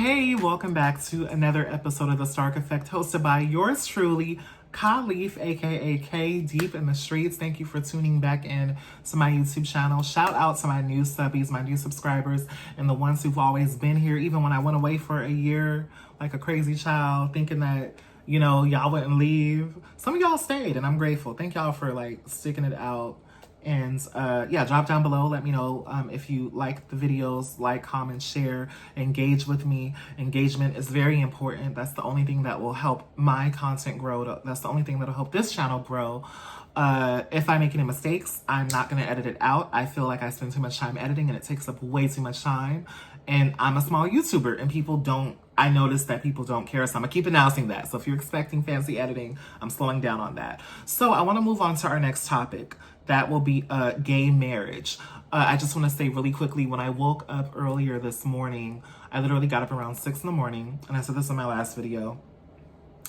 Hey, welcome back to another episode of The Stark Effect, hosted by yours truly, Khalif, aka K, Deep in the Streets. Thank you for tuning back in to my YouTube channel. Shout out to my new subbies, my new subscribers, and the ones who've always been here, even when I went away for a year like a crazy child, thinking that, y'all wouldn't leave. Some of y'all stayed, and I'm grateful. Thank y'all for sticking it out. And yeah, drop down below. Let me know if you like the videos, like, comment, share, engage with me. Engagement is very important. That's the only thing that will help my content grow. That's the only thing that'll help this channel grow. If I make any mistakes, I'm not going to edit it out. I feel like I spend too much time editing and it takes up way too much time. And I'm a small YouTuber and I notice that people don't care, so I'm gonna keep announcing that. So if you're expecting fancy editing, I'm slowing down on that. So I want to move on to our next topic. That will be gay marriage. I just want to say really quickly, when I woke up earlier this morning, I literally got up around 6 in the morning, and I said this in my last video,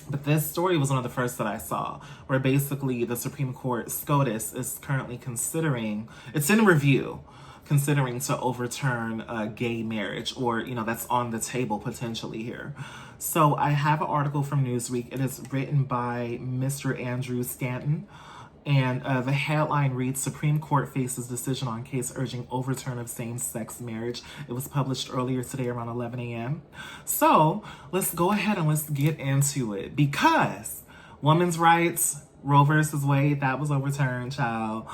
but this story was one of the first that I saw, where basically the Supreme Court, SCOTUS, is currently considering, it's in review, considering to overturn gay marriage, or, that's on the table potentially here. So I have an article from Newsweek. It is written by Mr. Andrew Stanton, and the headline reads, Supreme Court faces decision on case urging overturn of same-sex marriage. It was published earlier today around 11 a.m. So let's go ahead and let's get into it, because women's rights, Roe versus Wade, that was overturned, child.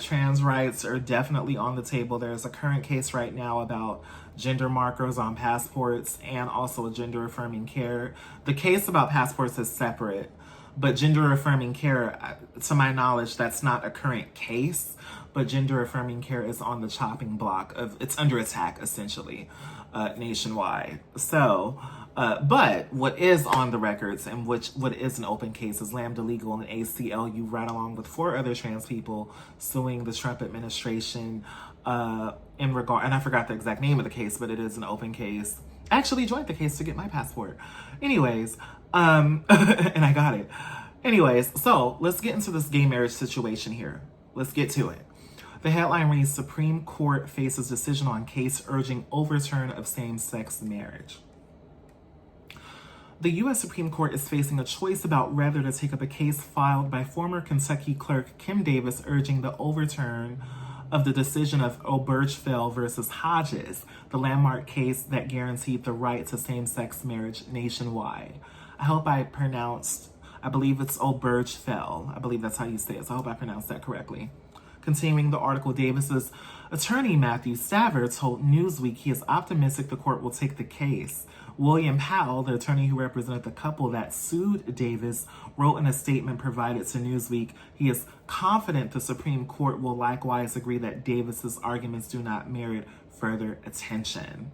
Trans rights are definitely on the table. There's a current case right now about gender markers on passports and also a gender-affirming care. The case about passports is separate, but gender-affirming care, to my knowledge, that's not a current case, but gender-affirming care is on the chopping block it's under attack, essentially, nationwide. So, but what is on the records and what is an open case is Lambda Legal and ACLU, right along with 4 other trans people suing the Trump administration in regard, and I forgot the exact name of the case, but it is an open case. I actually joined the case to get my passport. Anyways, and I got it. Anyways, so let's get into this gay marriage situation here. Let's get to it. The headline reads, Supreme Court faces decision on case urging overturn of same-sex marriage. The U.S. Supreme Court is facing a choice about whether to take up a case filed by former Kentucky clerk Kim Davis urging the overturn of the decision of Obergefell versus Hodges, the landmark case that guaranteed the right to same-sex marriage nationwide. I hope I believe it's Obergefell. I believe that's how you say it, so I hope I pronounced that correctly. Continuing the article, Davis's attorney, Matthew Staver, told Newsweek he is optimistic the court will take the case. William Powell, the attorney who represented the couple that sued Davis, wrote in a statement provided to Newsweek he is confident the Supreme Court will likewise agree that Davis's arguments do not merit further attention.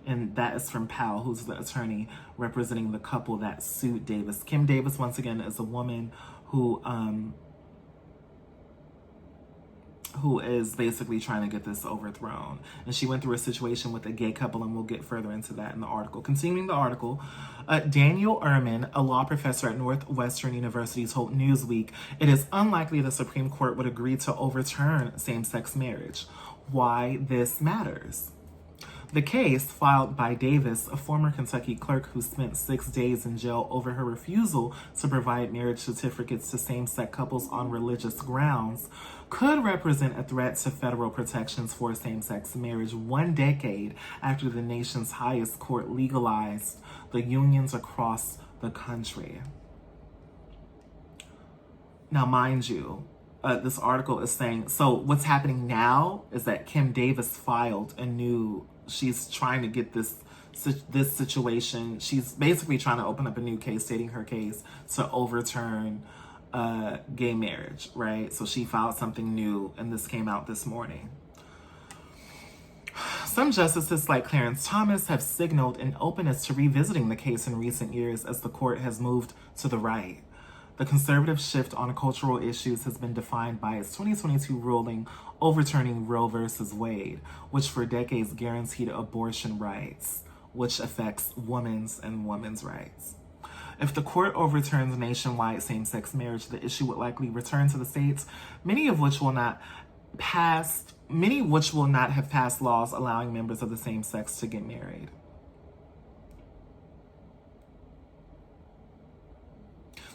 And that is from Powell, who's the attorney representing the couple that sued Davis. Kim Davis, once again, is a woman who is basically trying to get this overthrown. And she went through a situation with a gay couple, and we'll get further into that in the article. Continuing the article, Daniel Ehrman, a law professor at Northwestern University, told Newsweek it is unlikely the Supreme Court would agree to overturn same-sex marriage. Why this matters. The case, filed by Davis, a former Kentucky clerk who spent 6 days in jail over her refusal to provide marriage certificates to same-sex couples on religious grounds, could represent a threat to federal protections for same-sex marriage 1 decade after the nation's highest court legalized the unions across the country. Now, mind you, this article is saying, so what's happening now is that Kim Davis filed she's trying to get this situation. She's basically trying to open up a new case, stating her case to overturn gay marriage, right? So she filed something new, and this came out this morning. Some justices, like Clarence Thomas, have signaled an openness to revisiting the case in recent years as the court has moved to the right. The conservative shift on cultural issues has been defined by its 2022 ruling overturning Roe versus Wade, which for decades guaranteed abortion rights, which affects women's rights. If the court overturns nationwide same-sex marriage, the issue would likely return to the states, many of which will not have passed laws allowing members of the same sex to get married.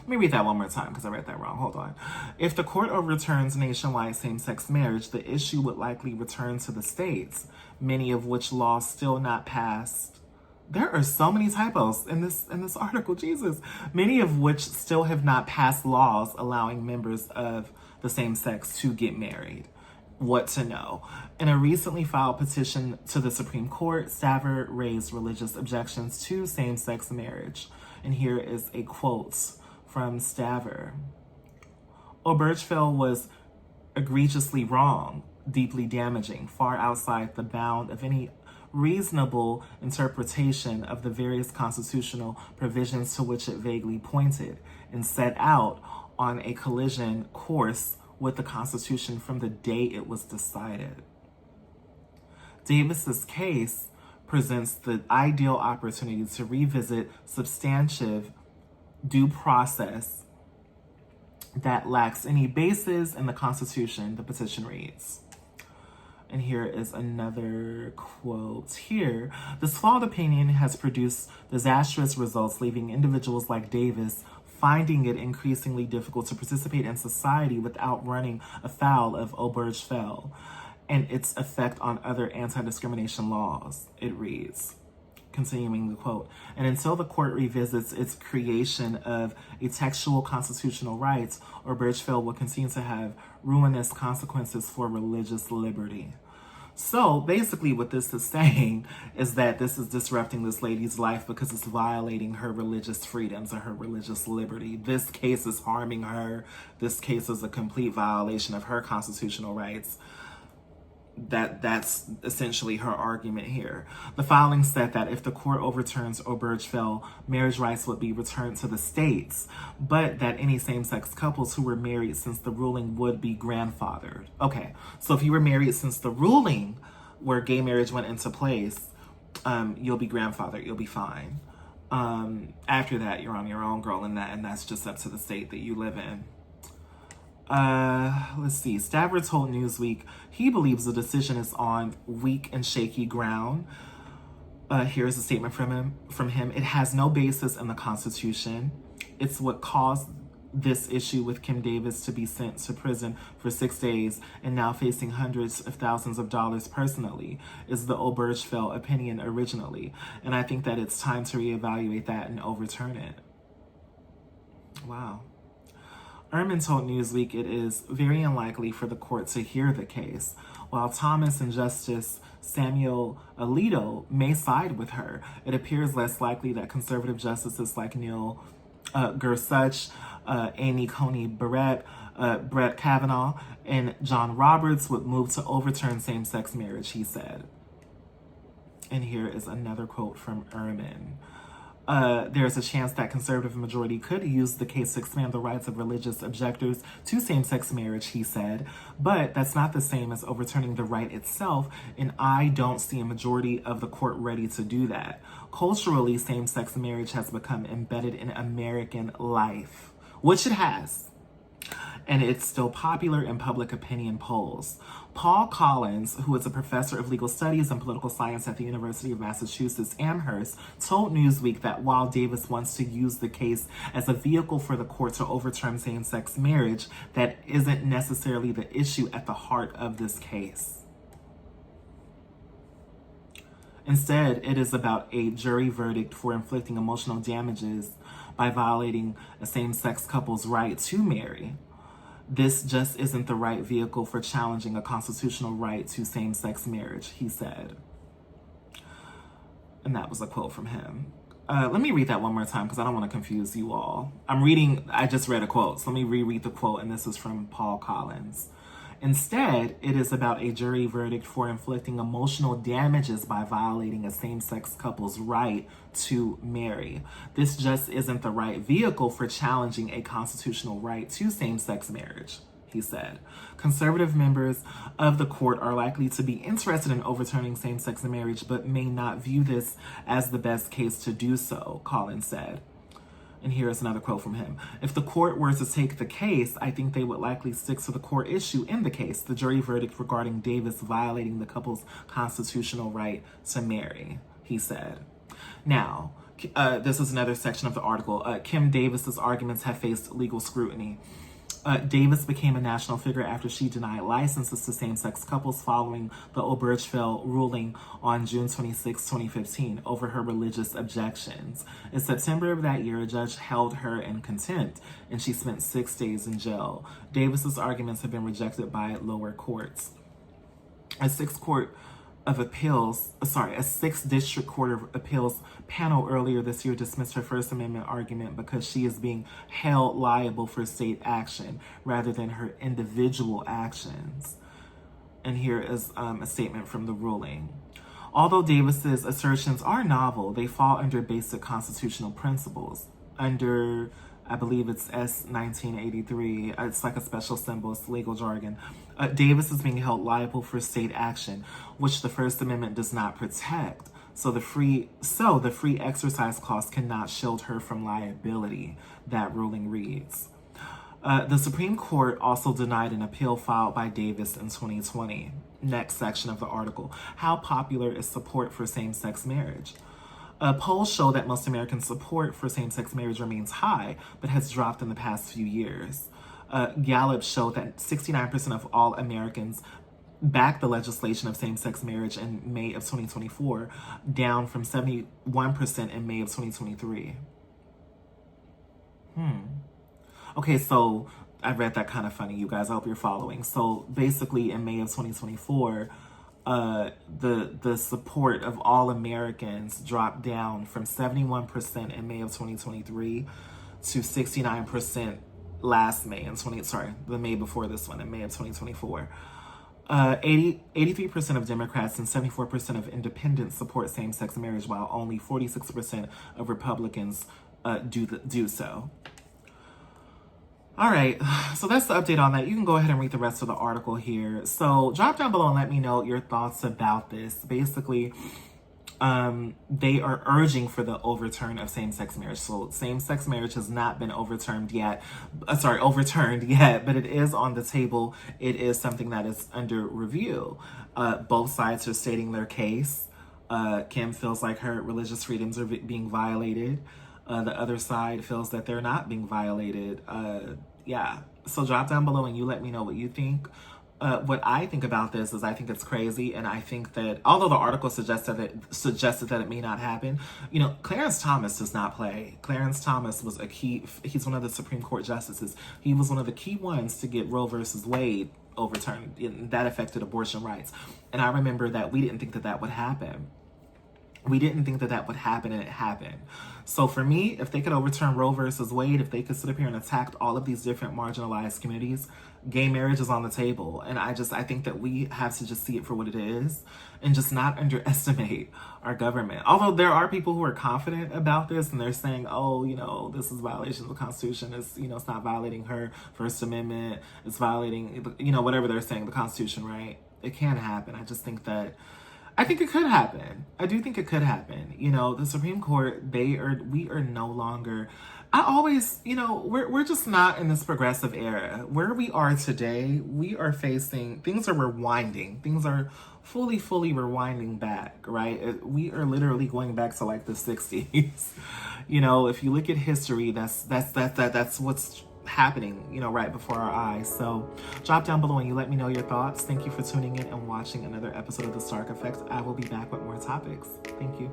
Let me read that one more time because I read that wrong. Hold on. If the court overturns nationwide same-sex marriage, the issue would likely return to the states, many of which laws still not passed. There are so many typos in this article, Jesus. Many of which still have not passed laws allowing members of the same sex to get married. What to know. In a recently filed petition to the Supreme Court, Staver raised religious objections to same-sex marriage. And here is a quote from Staver. Obergefell was egregiously wrong, deeply damaging, far outside the bound of any reasonable interpretation of the various constitutional provisions to which it vaguely pointed, and set out on a collision course with the Constitution from the day it was decided. Davis's case presents the ideal opportunity to revisit substantive due process that lacks any basis in the Constitution, the petition reads. And here is another quote here. This flawed opinion has produced disastrous results, leaving individuals like Davis finding it increasingly difficult to participate in society without running afoul of Obergefell and its effect on other anti-discrimination laws, it reads. Continuing the quote, and until the court revisits its creation of a textual constitutional rights, Obergefell will continue to have ruinous consequences for religious liberty. So basically what this is saying is that this is disrupting this lady's life because it's violating her religious freedoms or her religious liberty. This case is harming her. This case is a complete violation of her constitutional rights. That's essentially her argument here. The filing said that if the court overturns Obergefell, marriage rights would be returned to the states, but that any same-sex couples who were married since the ruling would be grandfathered. Okay, so if you were married since the ruling where gay marriage went into place, you'll be grandfathered, you'll be fine. After that, you're on your own, girl, and that's just up to the state that you live in. Let's see. Staver told Newsweek he believes the decision is on weak and shaky ground. Here's a statement from him. It has no basis in the Constitution. It's what caused this issue with Kim Davis to be sent to prison for 6 days and now facing hundreds of thousands of dollars personally, is the Obergefell opinion originally. And I think that it's time to reevaluate that and overturn it. Wow. Ehrman told Newsweek it is very unlikely for the court to hear the case, while Thomas and Justice Samuel Alito may side with her. It appears less likely that conservative justices like Neil Gorsuch, Amy Coney Barrett, Brett Kavanaugh, and John Roberts would move to overturn same-sex marriage, he said. And here is another quote from Ehrman. There's a chance that conservative majority could use the case to expand the rights of religious objectors to same-sex marriage, he said, but that's not the same as overturning the right itself, and I don't see a majority of the court ready to do that. Culturally, same-sex marriage has become embedded in American life, which it has, and it's still popular in public opinion polls. Paul Collins, who is a professor of legal studies and political science at the University of Massachusetts Amherst, told Newsweek that while Davis wants to use the case as a vehicle for the court to overturn same-sex marriage, that isn't necessarily the issue at the heart of this case. Instead, it is about a jury verdict for inflicting emotional damages by violating a same-sex couple's right to marry. This just isn't the right vehicle for challenging a constitutional right to same-sex marriage, he said. And that was a quote from him. Let me read that one more time because I don't want to confuse you all. I just read a quote, so let me reread the quote, and this is from Paul Collins. Instead, it is about a jury verdict for inflicting emotional damages by violating a same-sex couple's right to marry. This just isn't the right vehicle for challenging a constitutional right to same-sex marriage, he said. Conservative members of the court are likely to be interested in overturning same-sex marriage, but may not view this as the best case to do so, Collins said. And here is another quote from him. If the court were to take the case, I think they would likely stick to the core issue in the case, the jury verdict regarding Davis violating the couple's constitutional right to marry, he said. Now, This is another section of the article. Kim Davis's arguments have faced legal scrutiny. Davis became a national figure after she denied licenses to same-sex couples following the Obergefell ruling on June 26, 2015, over her religious objections. In September of that year, a judge held her in contempt, and she spent 6 days in jail. Davis's arguments have been rejected by lower courts. A sixth district court of appeals panel earlier this year dismissed her First Amendment argument because she is being held liable for state action rather than her individual actions. And here is a statement from the ruling. Although Davis's assertions are novel, they fall under basic constitutional principles. Under, I believe it's S1983, it's like a special symbol, it's legal jargon. Davis is being held liable for state action, which the First Amendment does not protect. So the free exercise clause cannot shield her from liability, that ruling reads. The Supreme Court also denied an appeal filed by Davis in 2020. Next section of the article. How popular is support for same-sex marriage? Polls show that most Americans' support for same-sex marriage remains high, but has dropped in the past few years. Gallup showed that 69% of all Americans backed the legislation of same-sex marriage in May of 2024, down from 71% in May of 2023. Okay, so I read that kind of funny, you guys. I hope you're following. So basically, in May of 2024, the support of all Americans dropped down from 71% in May of 2023 to 69% last May the May before this one, in May of 2024. 83% of Democrats and 74% of independents support same-sex marriage, while only 46% of Republicans do so. All right, so that's the update on that. You can go ahead and read the rest of the article here. So drop down below and let me know your thoughts about this. Basically, they are urging for the overturn of same-sex marriage. So same-sex marriage has not been overturned yet, but it is on the table. It is something that is under review. Both sides are stating their case. Kim feels like her religious freedoms are being violated. The other side feels that they're not being violated. So drop down below and you let me know what you think. What I think about this is I think it's crazy, and I think that although the article suggested that it may not happen, Clarence Thomas does not play. Clarence Thomas was he's one of the Supreme Court justices. He was one of the key ones to get Roe versus Wade overturned, and that affected abortion rights. And I remember that we didn't think that would happen. We didn't think that would happen, and it happened. So for me, if they could overturn Roe versus Wade, if they could sit up here and attack all of these different marginalized communities, gay marriage is on the table. And I think that we have to just see it for what it is and just not underestimate our government. Although there are people who are confident about this and they're saying, oh, this is violation of the Constitution. It's, it's not violating her First Amendment. It's violating, whatever they're saying, the Constitution, right? It can happen. I think it could happen. I do think it could happen. The Supreme Court, we are no longer, we're just not in this progressive era. Where we are today, we are facing, things are rewinding. Things are fully rewinding back, right? We are literally going back to like the 60s. If you look at history, that's what's happening, right before our eyes. So drop down below and you let me know your thoughts. Thank you for tuning in and watching another episode of The Stark Effect. I will be back with more topics. Thank you.